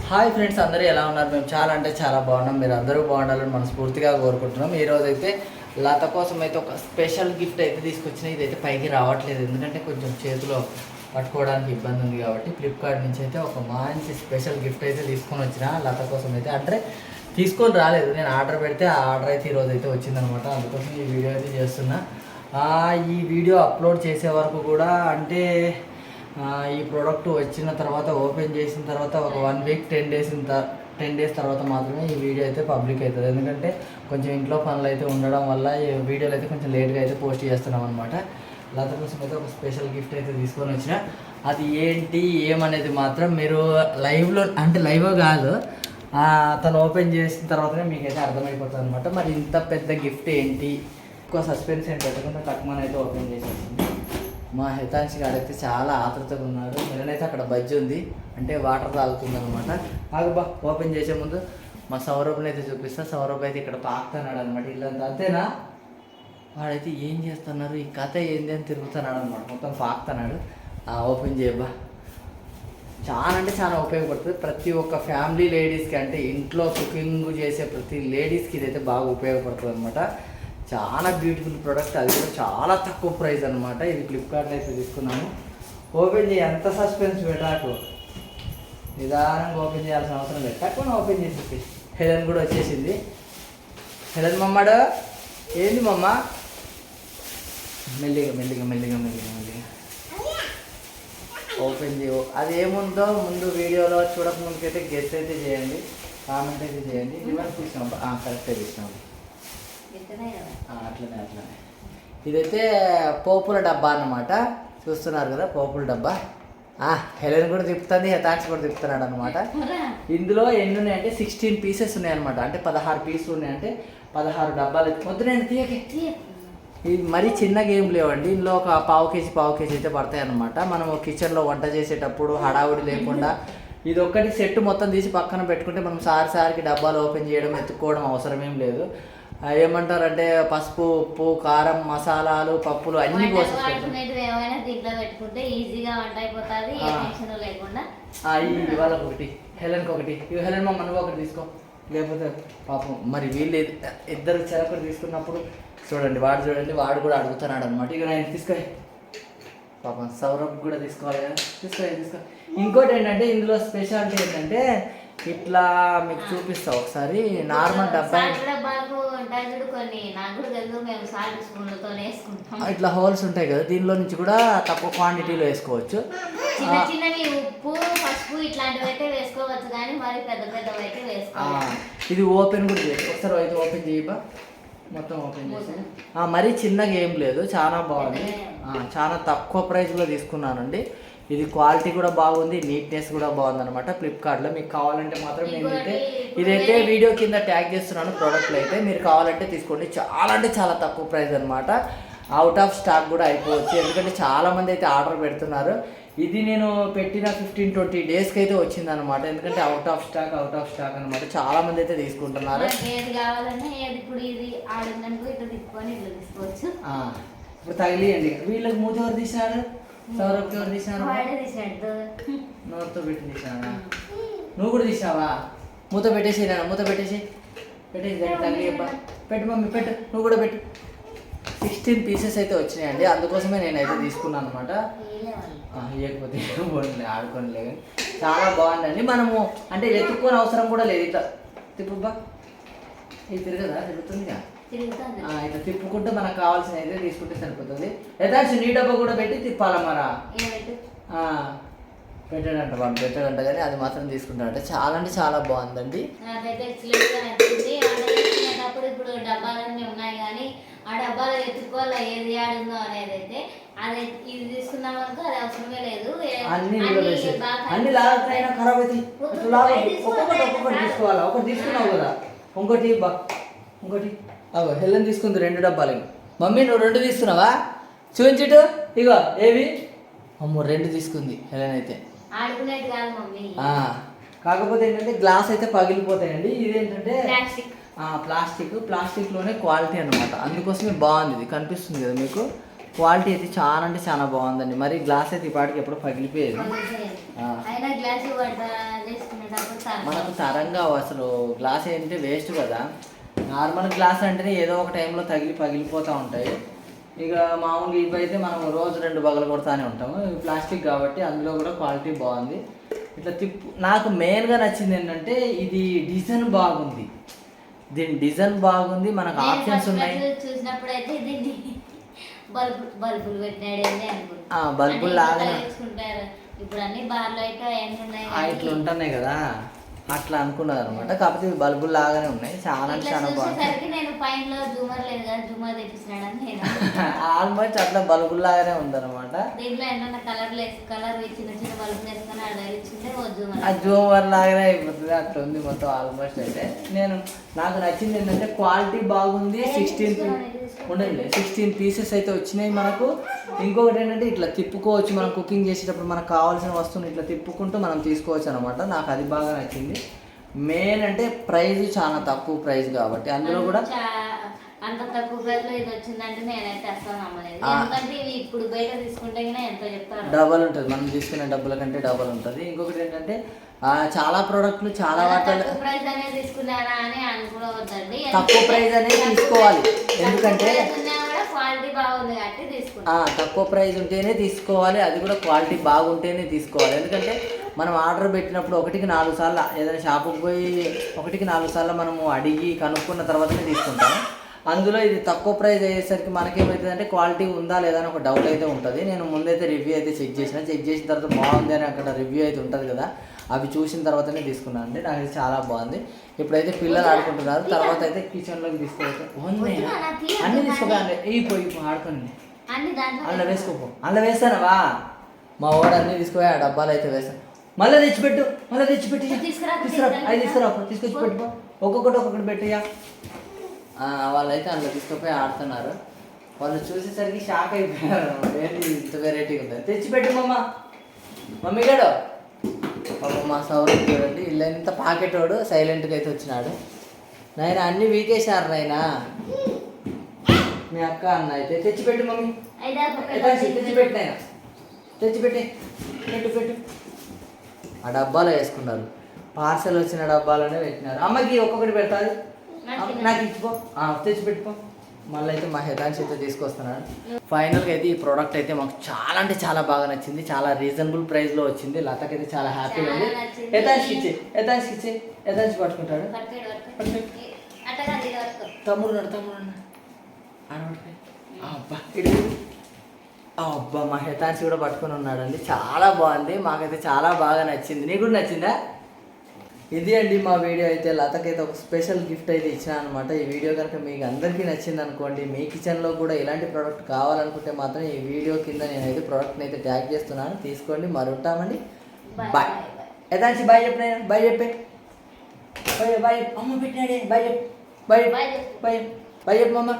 Hi friends, అందరూ ఎలా ఉన్నారు? మేము చాలా అంటే చాలా బాగున్నాం. మీరు అందరూ బాగుండాలని మనస్ఫూర్తిగా కోరుకుంటున్నాం. ఈరోజు అయితే లత కోసం అయితే ఒక స్పెషల్ గిఫ్ట్ అయితే తీసుకొచ్చిన. ఇదైతే పైకి రావట్లేదు ఎందుకంటే కొంచెం చేతిలో పట్టుకోవడానికి ఇబ్బంది ఉంది కాబట్టి ఫ్లిప్కార్ట్ నుంచి అయితే ఒక మంచి స్పెషల్ గిఫ్ట్ అయితే తీసుకొని వచ్చిన లత కోసం అయితే. అంటే తీసుకొని రాలేదు, నేను ఆర్డర్ పెడితే ఆ ఆర్డర్ అయితే ఈరోజు అయితే వచ్చిందనమాట. అందుకోసం ఈ వీడియో అయితే చేస్తున్నా. ఈ వీడియో అప్లోడ్ చేసే వరకు కూడా అంటే ఈ ప్రోడక్ట్ వచ్చిన తర్వాత ఓపెన్ చేసిన తర్వాత ఒక 1 వీక్ 10 డేస్ తర్వాత మాత్రమే ఈ వీడియో అయితే పబ్లిక్ అవుతుంది. ఎందుకంటే కొంచెం ఇంట్లో పనులు అయితే ఉండడం వల్ల ఈ వీడియోలు అయితే కొంచెం లేట్గా అయితే పోస్ట్ చేస్తున్నాం అనమాట. లత కోసం అయితే ఒక స్పెషల్ గిఫ్ట్ అయితే తీసుకొని వచ్చిన. అది ఏంటి ఏమనేది మాత్రం మీరు లైవ్లో అంటే లైవ్ కాదు, తను ఓపెన్ చేసిన తర్వాతనే మీకైతే అర్థమైపోతుంది అనమాట. మరి ఇంత పెద్ద గిఫ్ట్ ఏంటి, ఎక్కువ సస్పెన్స్ ఏం పెట్టకుండా తక్కువ అయితే ఓపెన్ చేసేసింది. మా హితాంశి గాడైతే చాలా ఆతృతగా ఉన్నాడు. నేనైతే అక్కడ బజ్జి ఉంది అంటే వాటర్ తాగుతుంది అనమాట. ఆగుబా ఓపెన్ చేసే ముందు మా సౌరభ్ని అయితే చూపిస్తా. సౌరభ్ అయితే ఇక్కడ పాకుతున్నాడు అనమాట. ఇల్లంతా అంతేనా, వాడైతే ఏం చేస్తున్నారు ఈ కథ ఏంది అని తిరుగుతున్నాడు అనమాట. మొత్తం పాకుతున్నాడు. ఓపెన్ చేయబ్బా. చాలా అంటే చాలా ఉపయోగపడుతుంది ప్రతి ఒక్క ఫ్యామిలీ లేడీస్కి, అంటే ఇంట్లో కుకింగ్ చేసే ప్రతి లేడీస్కి ఇదైతే బాగా ఉపయోగపడుతుంది అనమాట. చాలా బ్యూటిఫుల్ ప్రోడక్ట్, అది కూడా చాలా తక్కువ ప్రైస్ అనమాట. ఇది ఫ్లిప్కార్ట్లో అయితే తీసుకున్నాము. ఓపెన్ చేయి, ఎంత సస్పెన్స్ పెట్టాకు, నిదానంగా ఓపెన్ చేయాల్సిన అవసరం లేదు. తక్కువ ఓపెన్ చేసేసి హెలెన్ కూడా వచ్చేసింది. హెలెన్ మమ్మాడు ఏంది మమ్మ, మెల్లిగా మెల్లిగా మెల్లిగా మెల్లిగా మెల్లిగా ఓపెన్ చేయవు. అది ఏముందో ముందు వీడియోలో చూడక ముందుకైతే గెస్ అయితే చేయండి, కామెంట్ అయితే చేయండి. రివర్స్ తీసినాం, కరెక్టే తీసినాం. అట్లనే అట్లనే. ఇదైతే పోపుల డబ్బా అన్నమాట. చూస్తున్నారు కదా పోపుల డబ్బా. హెలెన్ కూడా తిప్పుతుంది, హెతాక్స్ కూడా తిప్పుతున్నాడు అనమాట. ఇందులో ఎన్ని ఉన్నాయంటే 16 పీసెస్ ఉన్నాయన్నమాట. అంటే 16 పీసులు ఉన్నాయంటే 16 డబ్బాలు. వద్దునండి తీయకే, ఇది మరీ చిన్నగా ఏం లేవండి. ఇందులో ఒక పావు కేజీ అయితే పడతాయి అనమాట. మనం కిచెన్లో వంట చేసేటప్పుడు హడావుడి లేకుండా ఇది ఒక్కటి సెట్ మొత్తం తీసి పక్కన పెట్టుకుంటే మనం సారికి డబ్బాలు ఓపెన్ చేయడం ఎత్తుక్కోవడం అవసరం ఏం లేదు. ఏమంటారంటే పసుపు, ఉప్పు, కారం, మసాలాలు, పప్పులు అన్ని వాళ్ళకి ఒకటి, హెలెన్కి ఒకటి. హెలెన్ మమ్మ నువ్వు ఒకటి తీసుకో, లేకపోతే పాపం మరి వీళ్ళు ఇద్దరు చెరొకటి తీసుకున్నప్పుడు చూడండి వాడు కూడా అడుగుతున్నాడు అనమాట. ఇక నేను తీసుకో, పాపం సౌరభ్ కూడా తీసుకోవాలి కదా, తీసుకో. ఇంకోటి ఏంటంటే ఇందులో స్పెషాలిటీ ఏంటంటే ఇట్లా మీకు చూపిస్తా ఒకసారి. నార్మల్ డబ్బా ఇట్లా హోల్స్ ఉంటాయి కదా, దీనిలో నుంచి కూడా తక్కువ క్వాంటిటీలో వేసుకోవచ్చు. ఇది ఓపెన్ కూడా చేయొచ్చు. ఒకసారి అయితే ఓపెన్ చేయబా, మొత్తం ఓపెన్ చేసి. మరీ చిన్నగా ఏం లేదు, చాలా బాగుంది. చాలా తక్కువ ప్రైస్లో తీసుకున్నానండి. ఇది క్వాలిటీ కూడా బాగుంది, నీట్నెస్ కూడా బాగుంది అనమాట. ఫ్లిప్కార్ట్లో మీకు కావాలంటే మాత్రం నేనైతే ఇదైతే వీడియో కింద ట్యాగ్ చేస్తున్నాను. ప్రోడక్ట్లు అయితే మీరు కావాలంటే తీసుకోండి. చాలా అంటే చాలా తక్కువ ప్రైస్ అనమాట. అవుట్ ఆఫ్ స్టాక్ కూడా అయిపోవచ్చు, ఎందుకంటే చాలామంది అయితే ఆర్డర్ పెడుతున్నారు. ఇది నేను పెట్టిన 15-20 డేస్కి అయితే వచ్చిందనమాట. ఎందుకంటే అవుట్ ఆఫ్ స్టాక్ అనమాట. చాలామంది అయితే తీసుకుంటున్నారు. ఇప్పుడు తగిలియండి. వీళ్ళకి మూత ఎవరు తీసినారు? సౌరభ్ ఎవరు తీసినారు? నోట్తో పెట్టి తీసినా. నువ్వు కూడా తీసావా? మూత పెట్టేసి పెట్టేసి తగిలి పెట్టు మమ్మీ, పెట్టు, నువ్వు కూడా పెట్టు. 16 పీసెస్ అయితే వచ్చినాయండి. అందుకోసమే నేనైతే తీసుకున్నాను అనమాట. ఇవ్వకపోతే ఆడుకోనిలే, కానీ చాలా బాగుందండి. మనము అంటే ఎత్తుక్కోని అవసరం కూడా లేదు. ఇట్లా తిప్పుబ్బా, ఇది తిరుగుతుందిగా, ఇట్లా తిప్పుకుంటే మనకు కావాల్సిన అయితే తీసుకుంటే సరిపోతుంది. యథాక్షి నీ డబ్బా కూడా పెట్టి తిప్పాలా మరా? పెట్టాడంట వాడు, పెట్టాడంట, కానీ అది మాత్రం తీసుకుంటాడంట. చాలా అంటే చాలా బాగుందండి. ఇప్పుడు డబ్బాలన్నీ ఉన్నాయి కానీ ఆ డబ్బాలో ఎత్తుకోవాలి ఏది ఆడిందో అనేది అయితే అది ఇది తీసుకున్నాం అనుకో అది అవసరమే లేదు. అన్ని లాగైనా ఖరాబ్ అవుతాయి. ఒక్కొక్కటి తీసుకోవాలా? ఒకటి తీసుకున్నావు కదా, ఇంకోటి హెలెన్ తీసుకుంది 2 డబ్బాలు. మమ్మీ నువ్వు 2 తీసుకున్నావా? చూపించిటు ఇగో ఏవి. అమ్మో 2 తీసుకుంది హెలెన్ అయితే. ఆడుకునేది కాదు మమ్మీ. కాకపోతే ఏంటంటే గ్లాస్ అయితే పగిలిపోతాయండి. ఇదేంటంటే ప్లాస్టిక్లోనే క్వాలిటీ అనమాట. అందుకోసమే బాగుంది. ఇది కనిపిస్తుంది కదా మీకు, క్వాలిటీ అయితే చాలా అంటే చాలా బాగుందండి. మరి గ్లాస్ అయితే ఈ పాటికి ఎప్పుడు పగిలిపోయేది. అయినా గ్లాస్ చేసుకునేటప్పుడు మనకు తరంగా అసలు గ్లాస్ ఏంటంటే వేస్ట్ కదా. నార్మల్ గ్లాస్ అంటేనే ఏదో ఒక టైంలో పగిలిపోతూ ఉంటాయి. ఇక మామూలుగా ఇవి అయితే మనం రోజు 2 బగలు కొడతానే ఉంటాము. ఇవి ప్లాస్టిక్ కాబట్టి అందులో కూడా క్వాలిటీ బాగుంది. ఇట్లా నాకు మెయిన్గా నచ్చింది ఏంటంటే ఇది డిజైన్ బాగుంది. దీని డిజైన్ బాగుంది, మనకు ఆప్షన్స్ ఉన్నాయి. చూసినప్పుడు అయితే దీన్ని బల్బులు పెట్టినాడేంటి అనుకుంటా. బల్బులు లాగా ఇప్పుడు అన్ని బార్లు అయితే ఇట్లా ఉంటున్నాయి కదా, అట్లా అనుకున్నారు అనమాట. కాకపోతే ఇవి బల్బులు లాగానే ఉన్నాయి. చాలా అంటే చాలా బాగుంది. నేను పైన జూమర్ లేదు కదా, జూమర్ తెప్పించినాడని నేను ఆల్మోస్ట్ అట్లా బల్బులు లాగానే ఉందన్నమాట. దీంట్లో ఏంటన్నా కలర్ చిన్న చిన్న బల్బులు వేసుకొని అడిగించింటే ఆ జూమర్ లాగానే అయిపోతుంది. అట్లా ఉంది మొత్తం ఆల్మోస్ట్. అయితే నాకు నచ్చింది ఏంటంటే క్వాలిటీ బాగుంది. 16 పీసెస్ అయితే వచ్చినాయి మనకు. ఇంకొకటి ఏంటంటే ఇట్లా తిప్పుకోవచ్చు, మనం కుకింగ్ చేసేటప్పుడు మనకు కావాల్సిన వస్తువుని ఇట్లా తిప్పుకుంటూ మనం తీసుకోవచ్చు అనమాట. నాకు అది బాగా నచ్చింది. మెయిన్ అంటే ప్రైస్ చాలా తక్కువ ప్రైస్ కాబట్టి అందులో కూడా అంత తక్కువ ప్రైస్ లో ఇది వచ్చిందంటే నేనైతే అసలు నమ్మలేదు. ఎందుకంటే ఇవి ఇప్పుడు బయట తీసుకుంటే ఎంతో చెప్తారు, డబల్ ఉంటుంది. మనం తీసుకునే డబ్బుల కంటే డబల్ ఉంటుంది. ఇంకొకటి ఏంటంటే చాలా ప్రోడక్ట్లు చాలా వాటిలో ప్రైస్ అనేది తీసుకున్నారా అని అనుకోవద్దండి. తక్కువ ప్రైస్ అనేది తీసుకోవాలి. ఎందుకంటే క్వాలిటీ బాగుంది కాబట్టి తీసుకుంటాం. తక్కువ ప్రైస్ ఉంటేనే తీసుకోవాలి, అది కూడా క్వాలిటీ బాగుంటేనే తీసుకోవాలి. ఎందుకంటే మనం ఆర్డర్ పెట్టినప్పుడు 1కి 4 సార్లు ఏదైనా షాపుకి పోయి 1కి 4 సార్లు మనము అడిగి కనుక్కున్న తర్వాతనే తీసుకుంటాము. అందులో ఇది తక్కువ ప్రైస్ అయ్యేసరికి మనకేమవుతుంది అంటే క్వాలిటీ ఉందా లేదా అని ఒక డౌట్ అయితే ఉంటుంది. నేను ముందైతే రివ్యూ అయితే చెక్ చేసిన తర్వాత బాగుంది అని అక్కడ రివ్యూ అయితే ఉంటుంది కదా, అవి చూసిన తర్వాతనే తీసుకున్నాను అండి. నాకు చాలా బాగుంది. ఇప్పుడైతే పిల్లలు ఆడుకుంటున్నారు. తర్వాత అయితే కిచెన్లోకి తీసుకోవచ్చు. అన్నీ తీసుకోవాలి. పోయి ఆడుకోండి, అందులో వేసుకోపో. అందులో వేస్తానవా? మా వాడు అన్నీ తీసుకుపోయి ఆ డబ్బాలు అయితే వేస్తాను. మళ్ళీ తెచ్చిపెట్టి తీసుకురా, అవి తీసుకొచ్చి పెట్టుకో. ఒక్కొక్కటి పెట్టియా. వాళ్ళైతే అందులో తీసుకుపోయి ఆడుతున్నారు. వాళ్ళు చూసేసరికి షాక్ అయిపోయారు. ఏంటి ఇంత వెరైటీగా ఉంది, తెచ్చిపెట్టు మమ్మీ గాడు. మా సౌరవ్ చూడండి, ఇల్లు ఎంత పాకెటోడు సైలెంట్గా అయితే వచ్చినాడు. నాయన అన్నీ వీకేశారు నాయన. మీ అక్క అన్న అయితే తెచ్చిపెట్టు మమ్మీ, తెచ్చిపెట్టి నాయన, పెట్టు. ఆ డబ్బాలో వేసుకున్నారు. పార్సల్ వచ్చిన డబ్బాలోనే పెట్టినారు. అమ్మకి ఒక్కొక్కటి పెట్టాలి, నాకు ఇచ్చిపో, తెచ్చిపెట్టుకో. మళ్ళీ అయితే మా హెదాన్స్ అయితే తీసుకొస్తున్నాడు. ఫైనల్గా అయితే ఈ ప్రోడక్ట్ అయితే మాకు చాలా అంటే చాలా బాగా నచ్చింది. చాలా రీజనబుల్ ప్రైస్లో వచ్చింది. లతకైతే చాలా హ్యాపీగా ఉంది. హెదాన్స్ పట్టుకుంటాడు. తమ్ముడు అబ్బా మా హెతాన్స్ కూడా పట్టుకొని ఉన్నాడండి. చాలా బాగుంది, మాకైతే చాలా బాగా నచ్చింది. నీకు కూడా నచ్చిందా? ఇది అండి మా వీడియో అయితే. లతకైతే ఒక స్పెషల్ గిఫ్ట్ అయితే ఇచ్చాను అనమాట. ఈ వీడియో కనుక మీకు అందరికీ నచ్చింది అనుకోండి, మీ కిచెన్లో కూడా ఇలాంటి ప్రోడక్ట్ కావాలనుకుంటే మాత్రం ఈ వీడియో కింద నేనైతే ప్రోడక్ట్ని అయితే ట్యాగ్ చేస్తున్నాను. తీసుకోండి. మరి ఉంటామండి. బాయ్. ఎదాచి బాయ్ చెప్పిన, బాయ్ చెప్పే, బాయ్ అమ్మ పెట్టినాడే, బాయ్ చెప్పు, బాయ్ చెప్పు మమ్మ.